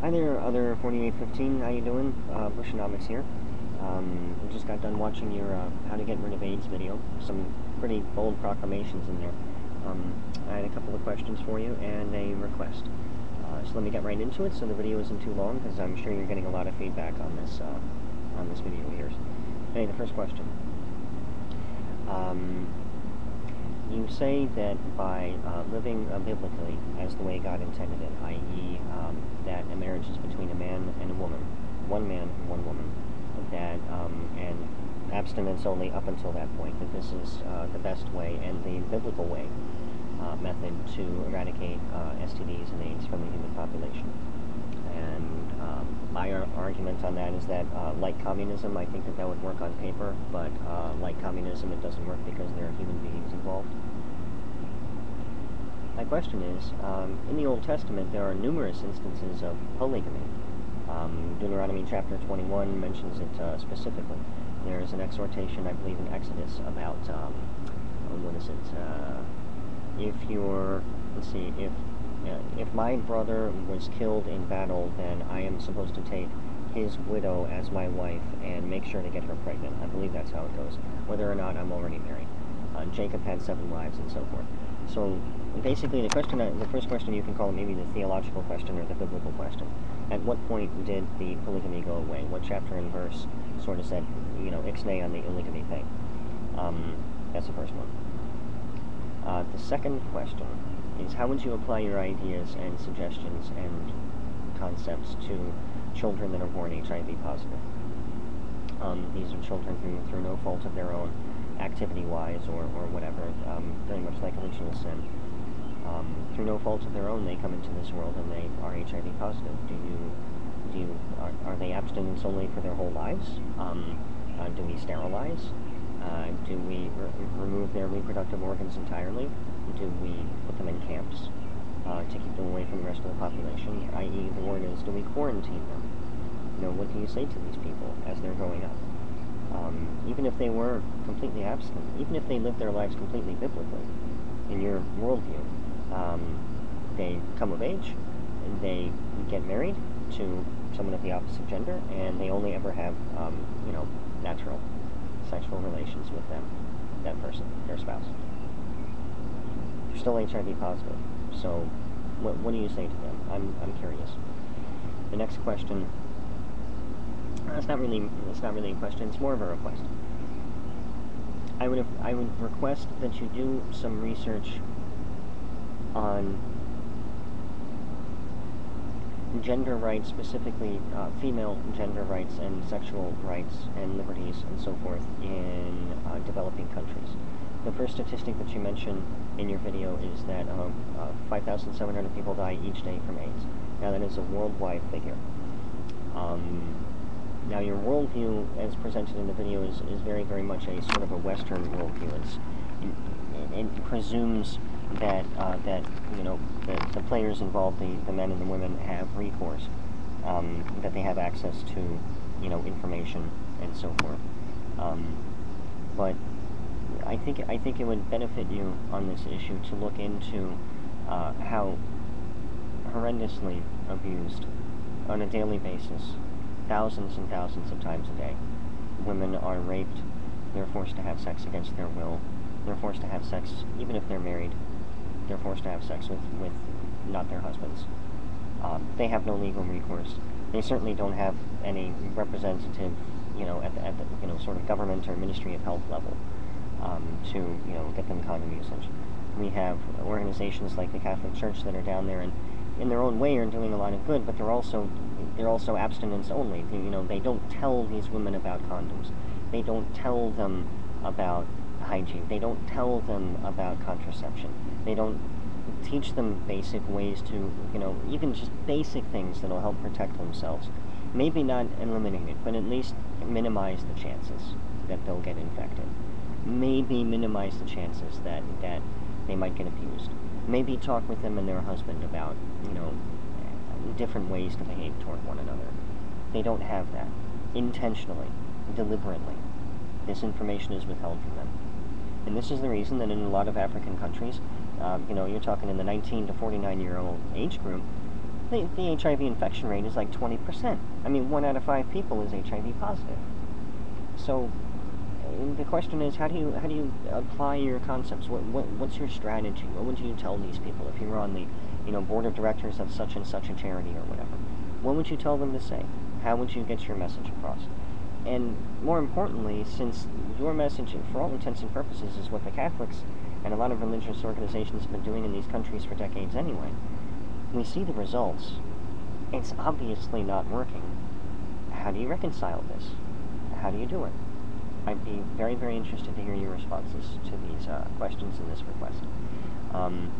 Hi there, other 4815. How you doing? Bushonomics here. I just got done watching your how to get rid of AIDS video. Some pretty bold proclamations in there. I had a couple of questions for you and a request. So let me get right into it so the video isn't too long, because I'm sure you're getting a lot of feedback on this video of yours. Hey, the first question. You say that by living biblically as the way God intended it, i.e. That a marriage is between a man and a woman, one man and one woman, that and abstinence only up until that point, that this is the best way and the biblical way method to eradicate STDs and AIDS from the human population. And my argument on that is that, like communism, I think that would work on paper, but like communism, it doesn't work because there are human beings involved. My question is, in the Old Testament, there are numerous instances of polygamy. Deuteronomy chapter 21 mentions it specifically. There is an exhortation, I believe, in Exodus about, what is it? If my brother was killed in battle, then I am supposed to take his widow as my wife and make sure to get her pregnant. I believe that's how it goes, whether or not I'm already married. Jacob had 7 wives and so forth. So basically, the first question, you can call it maybe the theological question or the biblical question. At what point did the polygamy go away? What chapter and verse sort of said, ixnay on the polygamy thing? That's the first one. The second question is, how would you apply your ideas and suggestions and concepts to children that are born HIV positive? These are children through no fault of their own, activity-wise or whatever, very much like original sin. Through no fault of their own, they come into this world and they are HIV positive. Are they abstinence only for their whole lives? Do we sterilize? Do we remove their reproductive organs entirely? Do we put them in camps to keep them away from the rest of the population? I.e., the word is, do we quarantine them? What do you say to these people as they're growing up? Even if they were completely abstinent, even if they lived their lives completely biblically, in your worldview, they come of age, and they get married to someone of the opposite gender, and they only ever have, natural sexual relations with that person, their spouse. They're still HIV positive. So, what do you say to them? I'm curious. The next question. It's not really a question. It's more of a request. I would request that you do some research on gender rights, specifically female gender rights and sexual rights and liberties and so forth in developing countries. The first statistic that you mentioned in your video is that 5,700 people die each day from AIDS. Now that is a worldwide figure. Now your worldview, as presented in the video, is very, very much a sort of a Western worldview. It presumes that the players involved, the men and the women, have recourse, that they have access to information and so forth. But I think it would benefit you on this issue to look into how horrendously abused on a daily basis, thousands and thousands of times a day, women are raped. They're forced to have sex against their will. They're forced to have sex, even if they're married. They're forced to have sex with not their husbands. They have no legal recourse. They certainly don't have any representative, at the sort of government or Ministry of Health level to get them condom usage. We have organizations like the Catholic Church that are down there and, in their own way, are doing a lot of good, but they're also abstinence only. They don't tell these women about condoms. They don't tell them about hygiene. They don't tell them about contraception. They don't teach them basic ways to, even just basic things that'll help protect themselves. Maybe not eliminate it, but at least minimize the chances that they'll get infected. Maybe minimize the chances that they might get abused. Maybe talk with them and their husband about, different ways to behave toward one another. They don't have that. Intentionally, deliberately, this information is withheld from them. And this is the reason that in a lot of African countries, you're talking in the 19 to 49-year-old age group, the HIV infection rate is like 20%. I mean, 1 out of 5 people is HIV positive. So the question is, how do you apply your concepts? What's your strategy? What would you tell these people if you were on the board of directors of such and such a charity or whatever? What would you tell them to say? How would you get your message across? And more importantly, since your message, for all intents and purposes, is what the Catholics and a lot of religious organizations have been doing in these countries for decades anyway, we see the results. It's obviously not working. How do you reconcile this? How do you do it? I'd be very, very interested to hear your responses to these questions and this request.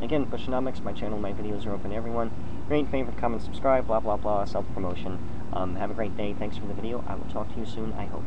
Again, Pushonomics, my channel, my videos are open to everyone. Rate, favorite, comment, subscribe, blah, blah, blah, self-promotion. Have a great day. Thanks for the video. I will talk to you soon, I hope.